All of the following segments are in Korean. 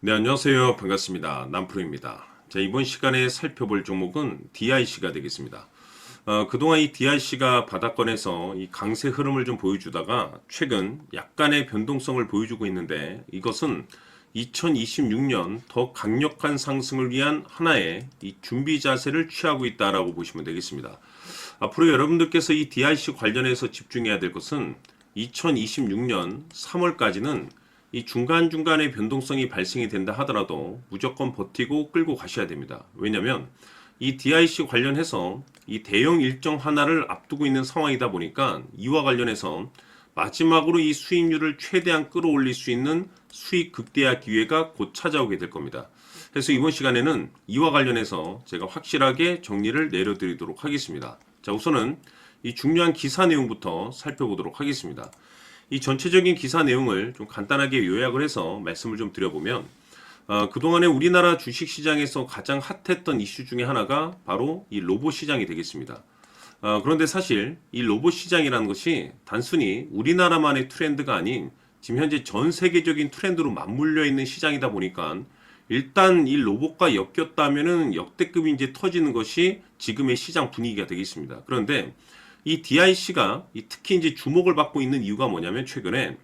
네, 안녕하세요. 반갑습니다. 남프로입니다. 자, 이번 시간에 살펴볼 종목은 DIC가 되겠습니다. 그동안 이 DIC가 바닥권에서 이 강세 흐름을 좀 보여주다가 최근 약간의 변동성을 보여주고 있는데 이것은 2026년 더 강력한 상승을 위한 하나의 이 준비 자세를 취하고 있다라고 보시면 되겠습니다. 앞으로 여러분들께서 이 DIC 관련해서 집중해야 될 것은 2026년 3월까지는 이 중간중간에 변동성이 발생이 된다 하더라도 무조건 버티고 끌고 가셔야 됩니다. 왜냐하면 이 DIC 관련해서 이 대형 일정 하나를 앞두고 있는 상황이다 보니까 이와 관련해서 마지막으로 이 수익률을 최대한 끌어올릴 수 있는 수익 극대화 기회가 곧 찾아오게 될 겁니다. 그래서 이번 시간에는 이와 관련해서 제가 확실하게 정리를 내려드리도록 하겠습니다. 자, 우선은 이 중요한 기사 내용부터 살펴보도록 하겠습니다. 이 전체적인 기사 내용을 좀 간단하게 요약을 해서 말씀을 좀 드려보면 그동안에 우리나라 주식시장에서 가장 핫했던 이슈 중에 하나가 바로 이 로봇 시장이 되겠습니다. 그런데 사실 이 로봇 시장이라는 것이 단순히 우리나라만의 트렌드가 아닌 지금 현재 전 세계적인 트렌드로 맞물려 있는 시장이다 보니까 일단 이 로봇과 엮였다면은 역대급이 이제 터지는 것이 지금의 시장 분위기가 되겠습니다. 그런데 이 DIC가 특히 이제 주목을 받고 있는 이유가 뭐냐면 최근에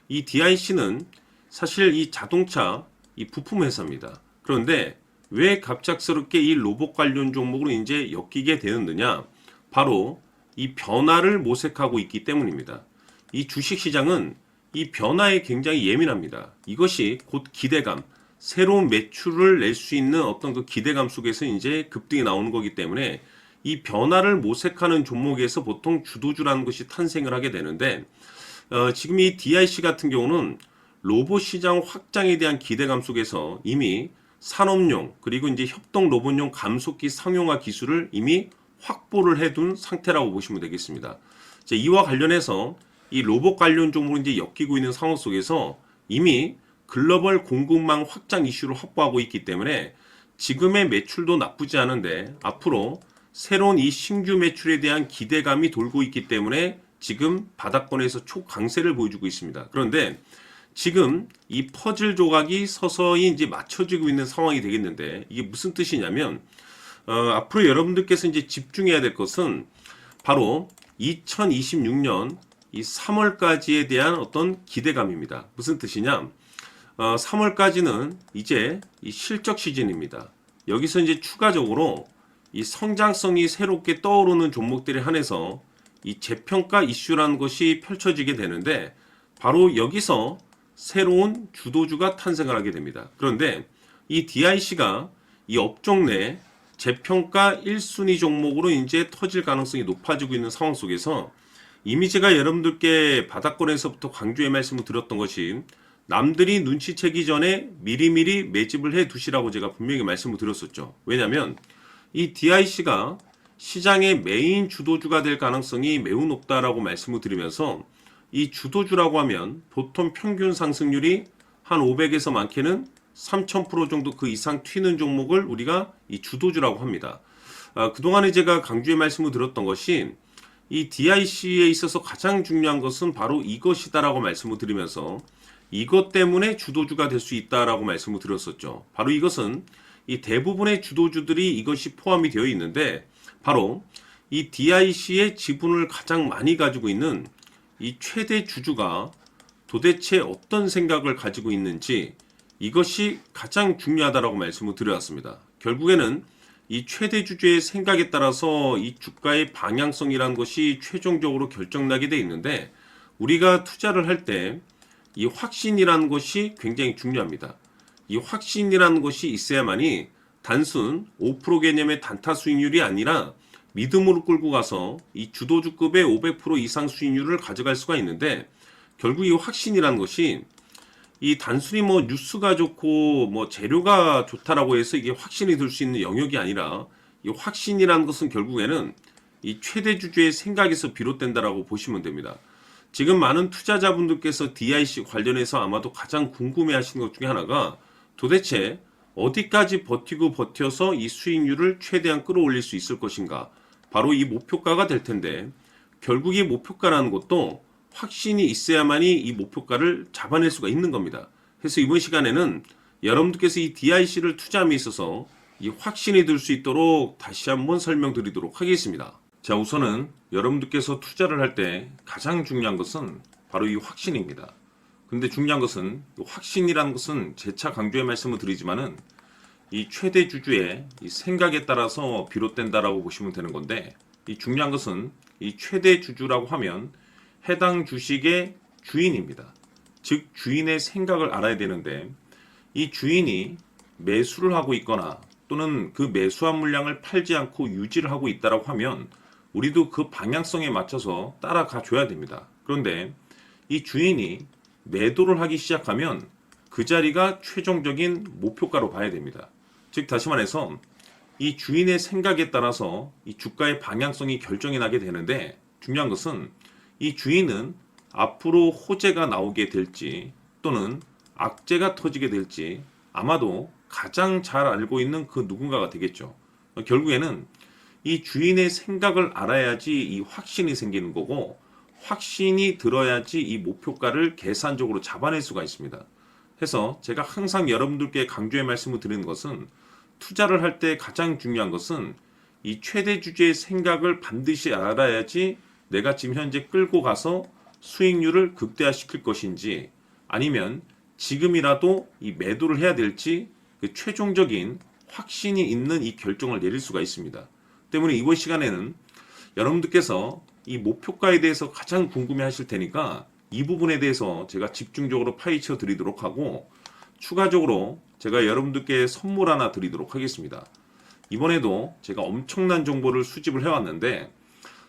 이 DIC는 사실 이 자동차 이 부품 회사입니다. 그런데 왜 갑작스럽게 이 로봇 관련 종목으로 이제 엮이게 되었느냐? 바로 이 변화를 모색하고 있기 때문입니다. 이 주식 시장은 이 변화에 굉장히 예민합니다. 이것이 곧 기대감, 새로운 매출을 낼 수 있는 어떤 그 기대감 속에서 이제 급등이 나오는 거기 때문에 이 변화를 모색하는 종목에서 보통 주도주라는 것이 탄생을 하게 되는데 지금 이 DIC 같은 경우는 로봇 시장 확장에 대한 기대감 속에서 이미 산업용 그리고 이제 협동 로봇용 감속기 상용화 기술을 이미 확보를 해둔 상태라고 보시면 되겠습니다. 자, 이와 관련해서 이 로봇 관련 종목으로 이제 엮이고 있는 상황 속에서 이미 글로벌 공급망 확장 이슈를 확보하고 있기 때문에 지금의 매출도 나쁘지 않은데 앞으로 새로운 이 신규 매출에 대한 기대감이 돌고 있기 때문에 지금 바닥권에서 초강세를 보여주고 있습니다. 그런데 지금 이 퍼즐 조각이 서서히 이제 맞춰지고 있는 상황이 되겠는데 이게 무슨 뜻이냐면 앞으로 여러분들께서 이제 집중해야 될 것은 바로 2026년 이 3월까지에 대한 어떤 기대감입니다. 무슨 뜻이냐? 3월까지는 이제 이 실적 시즌입니다. 여기서 이제 추가적으로 이 성장성이 새롭게 떠오르는 종목들에 한해서 이 재평가 이슈라는 것이 펼쳐지게 되는데 바로 여기서 새로운 주도주가 탄생을 하게 됩니다. 그런데 이 DIC가 이 업종 내 재평가 1순위 종목으로 이제 터질 가능성이 높아지고 있는 상황 속에서 이미 제가 여러분들께 바닥권에서부터 강조의 말씀을 드렸던 것이 남들이 눈치채기 전에 미리미리 매집을 해 두시라고 제가 분명히 말씀을 드렸었죠. 왜냐하면 이 DIC가 시장의 메인 주도주가 될 가능성이 매우 높다라고 말씀을 드리면서 이 주도주라고 하면 보통 평균 상승률이 한 500에서 많게는 3000% 정도 그 이상 튀는 종목을 우리가 이 주도주라고 합니다. 그동안에 제가 강조의 말씀을 드렸던 것이 이 DIC에 있어서 가장 중요한 것은 바로 이것이다라고 말씀을 드리면서 이것 때문에 주도주가 될 수 있다라고 말씀을 드렸었죠. 바로 이것은 이 대부분의 주도주들이 이것이 포함이 되어 있는데 바로 이 DIC의 지분을 가장 많이 가지고 있는 이 최대 주주가 도대체 어떤 생각을 가지고 있는지 이것이 가장 중요하다라고 말씀을 드려왔습니다. 결국에는 이 최대 주주의 생각에 따라서 이 주가의 방향성이라는 것이 최종적으로 결정나게 돼 있는데 우리가 투자를 할 때 이 확신이라는 것이 굉장히 중요합니다. 이 확신이라는 것이 있어야만이 단순 5% 개념의 단타 수익률이 아니라 믿음으로 끌고 가서 이 주도주급의 500% 이상 수익률을 가져갈 수가 있는데 결국 이 확신이라는 것이 이 단순히 뭐 뉴스가 좋고 뭐 재료가 좋다라고 해서 이게 확신이 들 수 있는 영역이 아니라 이 확신이라는 것은 결국에는 이 최대 주주의 생각에서 비롯된다라고 보시면 됩니다. 지금 많은 투자자분들께서 DIC 관련해서 아마도 가장 궁금해 하시는 것 중에 하나가 도대체 어디까지 버티고 버텨서 이 수익률을 최대한 끌어올릴 수 있을 것인가? 바로 이 목표가가 될 텐데 결국 이 목표가라는 것도 확신이 있어야만이 이 목표가를 잡아낼 수가 있는 겁니다. 그래서 이번 시간에는 여러분들께서 이 DIC를 투자함에 있어서 이 확신이 들 수 있도록 다시 한번 설명드리도록 하겠습니다. 자, 우선은 여러분들께서 투자를 할 때 가장 중요한 것은 바로 이 확신입니다. 근데 중요한 것은 확신이라는 것은 재차 강조의 말씀을 드리지만은 이 최대 주주의 이 생각에 따라서 비롯된다라고 보시면 되는 건데, 이 중요한 것은 이 최대 주주라고 하면 해당 주식의 주인입니다. 즉 주인의 생각을 알아야 되는데, 이 주인이 매수를 하고 있거나 또는 그 매수한 물량을 팔지 않고 유지를 하고 있다라고 하면 우리도 그 방향성에 맞춰서 따라가 줘야 됩니다. 그런데 이 주인이 매도를 하기 시작하면 그 자리가 최종적인 목표가로 봐야 됩니다. 즉 다시 말해서 이 주인의 생각에 따라서 이 주가의 방향성이 결정이 나게 되는데, 중요한 것은 이 주인은 앞으로 호재가 나오게 될지 또는 악재가 터지게 될지 아마도 가장 잘 알고 있는 그 누군가가 되겠죠. 결국에는 이 주인의 생각을 알아야지 이 확신이 생기는 거고, 확신이 들어야지 이 목표가를 계산적으로 잡아낼 수가 있습니다. 해서 제가 항상 여러분들께 강조의 말씀을 드리는 것은, 투자를 할 때 가장 중요한 것은 이 최대 주주의 생각을 반드시 알아야지 내가 지금 현재 끌고 가서 수익률을 극대화시킬 것인지 아니면 지금이라도 이 매도를 해야 될지 그 최종적인 확신이 있는 이 결정을 내릴 수가 있습니다. 때문에 이번 시간에는 여러분들께서 이 목표가에 대해서 가장 궁금해 하실 테니까 이 부분에 대해서 제가 집중적으로 파헤쳐 드리도록 하고, 추가적으로 제가 여러분들께 선물 하나 드리도록 하겠습니다. 이번에도 제가 엄청난 정보를 수집을 해왔는데,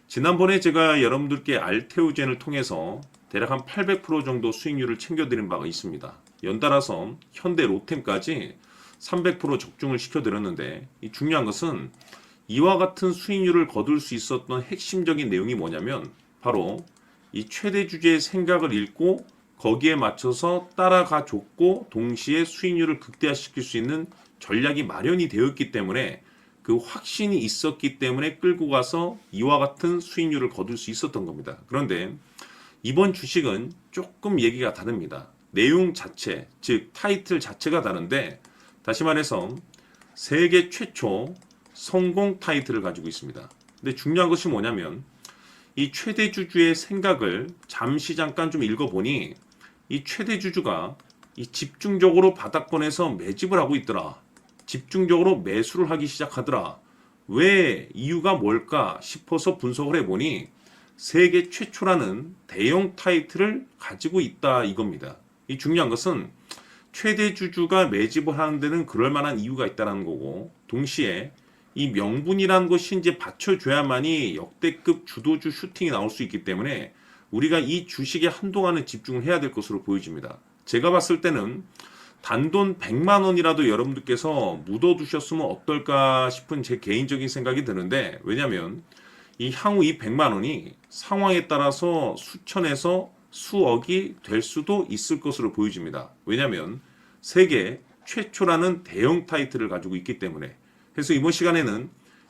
지난번에 제가 여러분들께 알테오젠을 통해서 대략 한 800% 정도 수익률을 챙겨드린 바가 있습니다. 연달아서 현대 로템까지 300% 적중을 시켜드렸는데, 이 중요한 것은 이와 같은 수익률을 거둘 수 있었던 핵심적인 내용이 뭐냐면 바로 이 최대 주주의 생각을 읽고 거기에 맞춰서 따라가 줬고 동시에 수익률을 극대화시킬 수 있는 전략이 마련이 되었기 때문에, 그 확신이 있었기 때문에 끌고 가서 이와 같은 수익률을 거둘 수 있었던 겁니다. 그런데 이번 주식은 조금 얘기가 다릅니다. 내용 자체, 즉 타이틀 자체가 다른데, 다시 말해서 세계 최초 성공 타이틀을 가지고 있습니다. 근데 중요한 것이 뭐냐면 이 최대 주주의 생각을 잠깐 좀 읽어보니, 이 최대 주주가 이 집중적으로 바닥권에서 매집을 하고 있더라. 집중적으로 매수를 하기 시작하더라. 왜, 이유가 뭘까 싶어서 분석을 해보니 세계 최초라는 대형 타이틀을 가지고 있다 이겁니다. 이 중요한 것은 최대 주주가 매집을 하는 데는 그럴 만한 이유가 있다는 거고, 동시에 이 명분이라는 것이 이제 받쳐줘야만이 역대급 주도주 슈팅이 나올 수 있기 때문에 우리가 이 주식에 한동안은 집중을 해야 될 것으로 보여집니다. 제가 봤을 때는 단돈 100만 원이라도 여러분들께서 묻어두셨으면 어떨까 싶은 제 개인적인 생각이 드는데, 왜냐하면 이 향후 이 100만 원이 상황에 따라서 수천에서 수억이 될 수도 있을 것으로 보여집니다. 왜냐하면 세계 최초라는 대형 타이틀을 가지고 있기 때문에. 그래서 이번 시간에는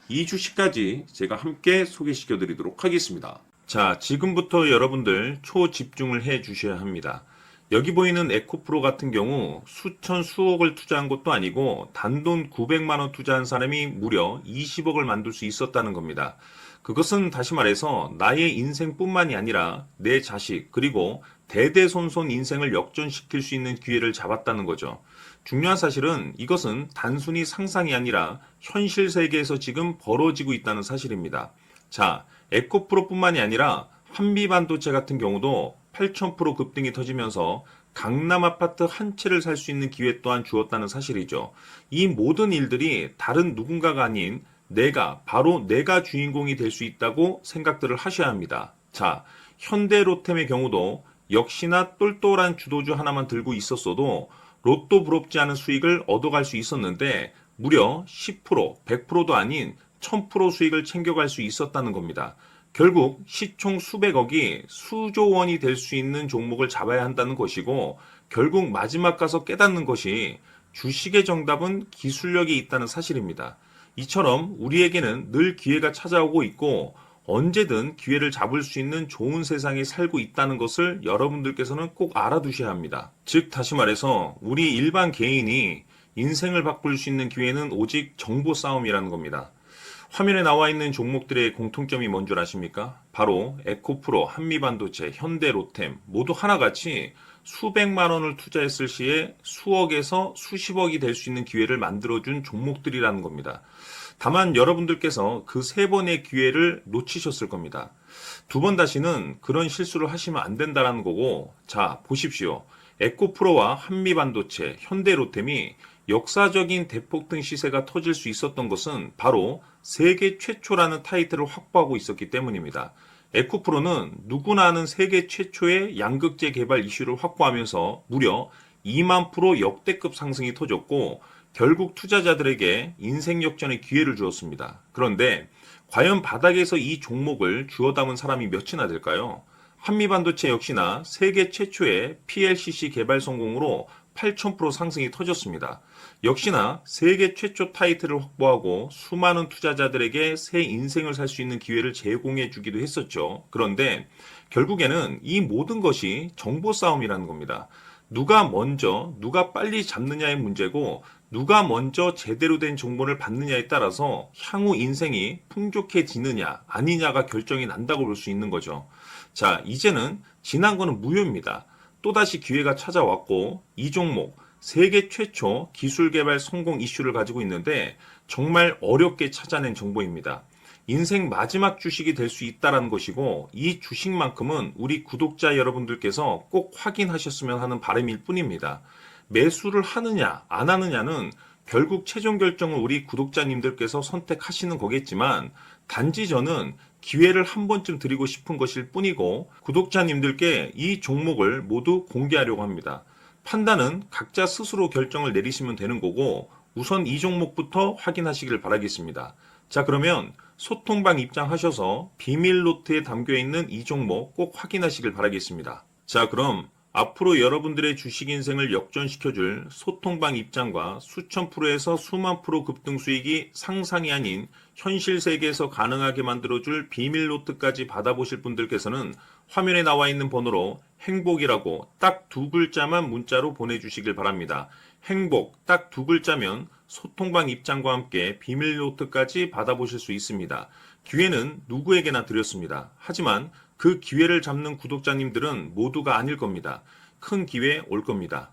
이 주식까지 제가 함께 소개시켜 드리도록 하겠습니다. 자, 지금부터 여러분들 초집중을 해 주셔야 합니다. 여기 보이는 에코프로 같은 경우 수천 수억을 투자한 것도 아니고 단돈 900만 원 투자한 사람이 무려 20억을 만들 수 있었다는 겁니다. 그것은 다시 말해서 나의 인생뿐만이 아니라 내 자식 그리고 대대손손 인생을 역전시킬 수 있는 기회를 잡았다는 거죠. 중요한 사실은 이것은 단순히 상상이 아니라 현실 세계에서 지금 벌어지고 있다는 사실입니다. 자, 에코프로뿐만이 아니라 한미반도체 같은 경우도 8,000% 급등이 터지면서 강남 아파트 한 채를 살 수 있는 기회 또한 주었다는 사실이죠. 이 모든 일들이 다른 누군가가 아닌 바로 내가 주인공이 될 수 있다고 생각들을 하셔야 합니다. 자, 현대로템의 경우도 역시나 똘똘한 주도주 하나만 들고 있었어도 로또 부럽지 않은 수익을 얻어갈 수 있었는데 무려 10%, 100%도 아닌 1000% 수익을 챙겨갈 수 있었다는 겁니다. 결국 시총 수백억이 수조 원이 될 수 있는 종목을 잡아야 한다는 것이고, 결국 마지막 가서 깨닫는 것이 주식의 정답은 기술력이 있다는 사실입니다. 이처럼 우리에게는 늘 기회가 찾아오고 있고 언제든 기회를 잡을 수 있는 좋은 세상에 살고 있다는 것을 여러분들께서는 꼭 알아두셔야 합니다. 즉 다시 말해서 우리 일반 개인이 인생을 바꿀 수 있는 기회는 오직 정보 싸움이라는 겁니다. 화면에 나와 있는 종목들의 공통점이 뭔 줄 아십니까? 바로 에코프로, 한미반도체, 현대로템 모두 하나같이 수백만 원을 투자했을 시에 수억에서 수십억이 될 수 있는 기회를 만들어준 종목들이라는 겁니다. 다만 여러분들께서 그 세 번의 기회를 놓치셨을 겁니다. 두 번 다시는 그런 실수를 하시면 안 된다는 거고, 자, 보십시오. 에코프로와 한미반도체, 현대로템이 역사적인 대폭등 시세가 터질 수 있었던 것은 바로 세계 최초라는 타이틀을 확보하고 있었기 때문입니다. 에코프로는 누구나 아는 세계 최초의 양극재 개발 이슈를 확보하면서 무려 2만 프로 역대급 상승이 터졌고 결국 투자자들에게 인생 역전의 기회를 주었습니다. 그런데 과연 바닥에서 이 종목을 주워 담은 사람이 몇이나 될까요? 한미반도체 역시나 세계 최초의 PLCC 개발 성공으로 8,000% 상승이 터졌습니다. 역시나 세계 최초 타이틀을 확보하고 수많은 투자자들에게 새 인생을 살 수 있는 기회를 제공해 주기도 했었죠. 그런데 결국에는 이 모든 것이 정보 싸움이라는 겁니다. 누가 먼저, 누가 빨리 잡느냐의 문제고 누가 먼저 제대로 된 정보를 받느냐에 따라서 향후 인생이 풍족해지느냐 아니냐가 결정이 난다고 볼 수 있는 거죠. 자, 이제는 지난 거는 무효입니다. 또다시 기회가 찾아왔고 이 종목 세계 최초 기술 개발 성공 이슈를 가지고 있는데 정말 어렵게 찾아낸 정보입니다. 인생 마지막 주식이 될 수 있다는 것이고 이 주식만큼은 우리 구독자 여러분들께서 꼭 확인하셨으면 하는 바람일 뿐입니다. 매수를 하느냐 안 하느냐는 결국 최종 결정을 우리 구독자님들께서 선택하시는 거겠지만 단지 저는 기회를 한 번쯤 드리고 싶은 것일 뿐이고 구독자님들께 이 종목을 모두 공개하려고 합니다. 판단은 각자 스스로 결정을 내리시면 되는 거고 우선 이 종목부터 확인하시길 바라겠습니다. 자, 그러면 소통방 입장하셔서 비밀 노트에 담겨 있는 이 종목 꼭 확인하시길 바라겠습니다. 자, 그럼 앞으로 여러분들의 주식 인생을 역전시켜줄 소통방 입장과 수천 프로에서 수만 프로 급등 수익이 상상이 아닌 현실 세계에서 가능하게 만들어줄 비밀 노트까지 받아보실 분들께서는 화면에 나와 있는 번호로 행복이라고 딱 두 글자만 문자로 보내주시길 바랍니다. 행복 딱 두 글자면 소통방 입장과 함께 비밀 노트까지 받아보실 수 있습니다. 기회는 누구에게나 드렸습니다. 하지만 그 기회를 잡는 구독자님들은 모두가 아닐 겁니다. 큰 기회 올 겁니다.